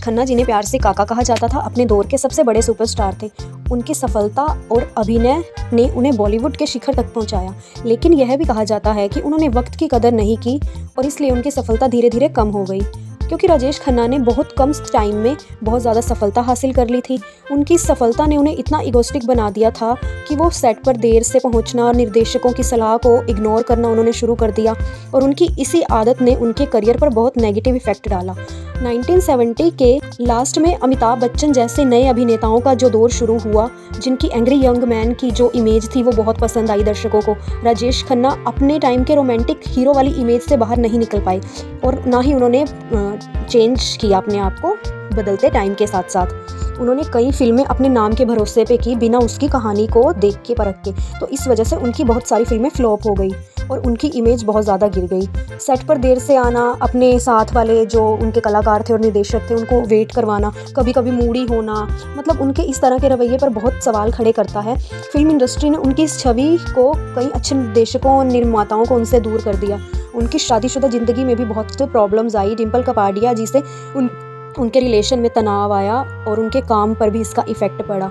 खन्ना जिन्हें प्यार से काका कहा जाता था, अपने दौर के सबसे बड़े सुपरस्टार थे। उनकी सफलता और अभिनय ने उन्हें बॉलीवुड के शिखर तक पहुंचाया, लेकिन यह भी कहा जाता है कि उन्होंने वक्त की कदर नहीं की और इसलिए उनकी सफलता धीरे धीरे कम हो गई। क्योंकि राजेश खन्ना ने बहुत कम टाइम में बहुत ज़्यादा सफलता हासिल कर ली थी। उनकी सफलता ने उन्हें इतना इगोस्टिक बना दिया था कि वो सेट पर देर से पहुंचना, निर्देशकों की सलाह को इग्नोर करना उन्होंने शुरू कर दिया और उनकी इसी आदत ने उनके करियर पर बहुत नेगेटिव इफेक्ट डाला। 1970 के लास्ट में अमिताभ बच्चन जैसे नए अभिनेताओं का जो दौर शुरू हुआ, जिनकी एंग्री यंग मैन की जो इमेज थी वो बहुत पसंद आई दर्शकों को। राजेश खन्ना अपने टाइम के रोमांटिक हीरो वाली इमेज से बाहर नहीं निकल पाए और ना ही उन्होंने चेंज किया अपने आप को बदलते टाइम के साथ साथ। उन्होंने कई फिल्में अपने नाम के भरोसे पे की, बिना उसकी कहानी को देख के परख के, तो इस वजह से उनकी बहुत सारी फिल्में फ्लॉप हो गई और उनकी इमेज बहुत ज़्यादा गिर गई। सेट पर देर से आना, अपने साथ वाले जो उनके कलाकार थे और निर्देशक थे उनको वेट करवाना, कभी कभी मूडी होना, मतलब उनके इस तरह के रवैये पर बहुत सवाल खड़े करता है। फिल्म इंडस्ट्री ने उनकी इस छवि को कई अच्छे निर्देशकों और निर्माताओं को उनसे दूर कर दिया। उनकी शादीशुदा ज़िंदगी में भी बहुत प्रॉब्लम्स आई। डिम्पल कपाडिया जी से उनके रिलेशन में तनाव आया और उनके काम पर भी इसका इफ़ेक्ट पड़ा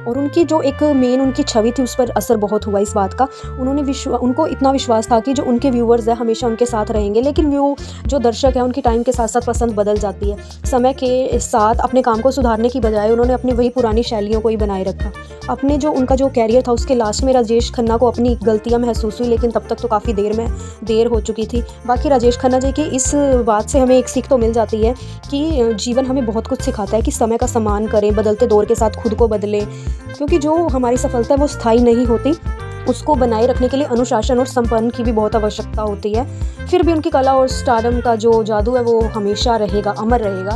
और उनकी जो एक मेन उनकी छवि थी उस पर असर बहुत हुआ इस बात का। उनको इतना विश्वास था कि जो उनके व्यूवर्स हैं हमेशा उनके साथ रहेंगे, लेकिन वो जो दर्शक है उनकी टाइम के साथ साथ पसंद बदल जाती है। समय के साथ अपने काम को सुधारने की बजाय उन्होंने अपनी वही पुरानी शैलियों को ही बनाए रखा। अपने जो उनका जो कैरियर था उसके लास्ट में राजेश खन्ना को अपनी गलतियाँ महसूस हुई, लेकिन तब तक तो काफ़ी देर हो चुकी थी। बाकी राजेश खन्ना जी की इस बात से हमें एक सीख तो मिल जाती है कि जीवन हमें बहुत कुछ सिखाता है कि समय का सम्मान करें, बदलते दौर के साथ खुद को बदलें, क्योंकि जो हमारी सफलता है वो स्थायी नहीं होती। उसको बनाए रखने के लिए अनुशासन और संपन्न की भी बहुत आवश्यकता होती है। फिर भी उनकी कला और स्टारडम का जो जादू है वो हमेशा रहेगा, अमर रहेगा।